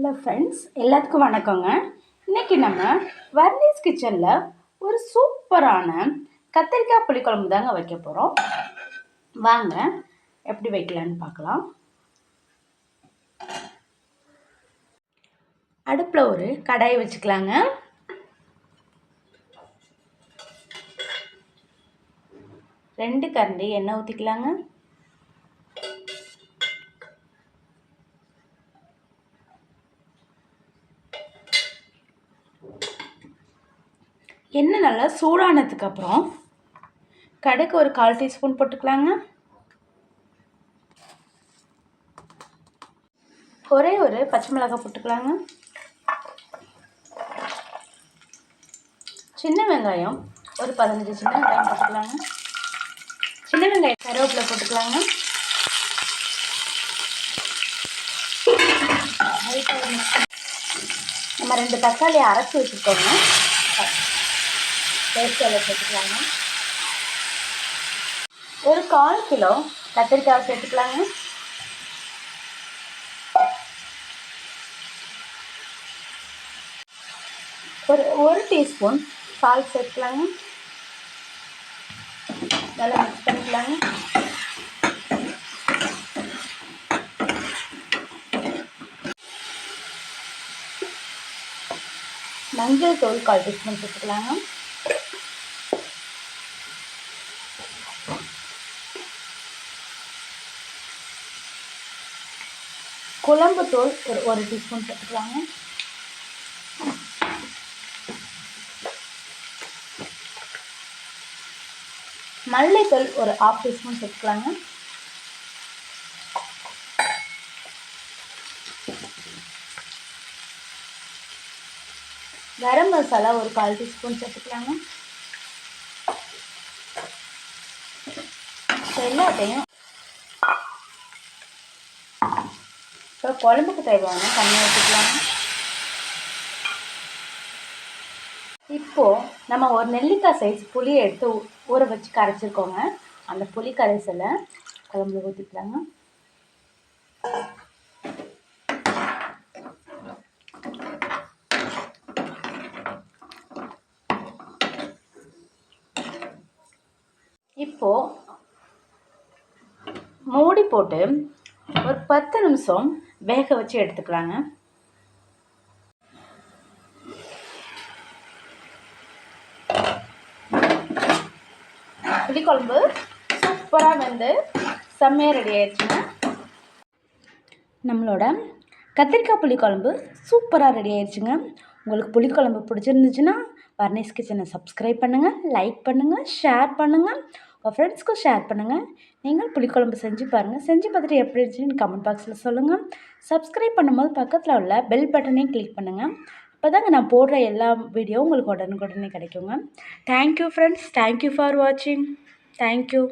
Hello friends, எல்லாத்துக்கும் வணக்கங்க. இன்றைக்கி நம்ம வர்ணீஸ் கிச்சனில் ஒரு சூப்பரான கத்திரிக்காய் புளிக்குழம்பு தாங்க வைக்க போகிறோம். வாங்க எப்படி வைக்கலான்னு பார்க்கலாம். அடுப்பில் ஒரு கடாயை வச்சுக்கலாங்க. ரெண்டு கரண்டி எண்ணெய் ஊற்றிக்கலாங்க. எண்ணெய் நல்லா சூடானதுக்கப்புறம் கடுகு ஒரு 1/4 டீஸ்பூன் போட்டுக்கலாங்க. ஒரே ஒரு பச்சை மிளகாய் போட்டுக்கலாங்க. சின்ன வெங்காயம் ஒரு 15 சின்ன வெங்காயம் போட்டுக்கலாங்க. சின்ன வெங்காயம் கருவேப்பிலை போட்டுக்கலாங்க. நம்ம 2 தக்காளியை அரைச்சி வச்சுருக்கோங்க. பேஸ்ட் அதில் சேர்த்துக்கலாங்க. ஒரு 1/4 கிலோ கத்திரிக்காய் சேர்த்துக்கலாங்க. ஒரு டீஸ்பூன் சால்ட் சேர்த்துக்கலாங்க. நல்லா மிக்ஸ் பண்ணிக்கலாங்க. மஞ்சள் தூள் 1/4 டீஸ்பூன் சேர்த்துக்கலாங்க. குழம்பு தூள் ஒரு டீஸ்பூன் சேர்த்துக்கலாங்க. மல்லித்தூள் ஒரு 1/2 டீஸ்பூன் சேர்த்துக்கலாங்க. கரம் மசாலா ஒரு 1/4 டீஸ்பூன் சேர்த்துக்கலாங்க. எல்லாத்தையும் இப்போ குழம்புக்கு தேவையான தண்ணி ஊற்றிக்கலாங்க. இப்போது நம்ம ஒரு நெல்லிக்காய் சைஸ் புளியை எடுத்து ஊற வச்சு கரைச்சிருக்கோங்க. அந்த புளி கரைசலை குழம்புல ஊற்றிக்கலாங்க. இப்போது மூடி போட்டு ஒரு 10 நிமிஷம் வேக வச்சு எடுத்துக்கலாங்க. புளிக்குழம்பு சூப்பராக வந்து செம்மையாக ரெடி ஆயிடுச்சுங்க. நம்மளோட கத்திரிக்காய் புளிக்குழம்பு சூப்பராக ரெடி ஆயிடுச்சுங்க. உங்களுக்கு புளிக்குழம்பு பிடிச்சிருந்துச்சுன்னா வர்ணீஸ் கிச்சனை சப்ஸ்கிரைப் பண்ணுங்கள், லைக் பண்ணுங்கள், ஷேர் பண்ணுங்கள், உங்கள் ஃப்ரெண்ட்ஸ்க்கும் ஷேர் பண்ணுங்கள். நீங்கள் புளிக்குழம்பு செஞ்சு பாருங்கள். செஞ்சு பார்த்துட்டு எப்படி இருந்துச்சுன்னு கமெண்ட் பாக்ஸில் சொல்லுங்கள். சப்ஸ்கிரைப் பண்ணும்போது பக்கத்தில் உள்ள பெல் பட்டனையும் கிளிக் பண்ணுங்கள். அப்போ தாங்க நான் போடுற எல்லா வீடியோவும் உங்களுக்கு உடனுக்குடனே கிடைக்குங்க. Thank you friends. தேங்க்யூ ஃபார் வாட்சிங். தேங்க்யூ.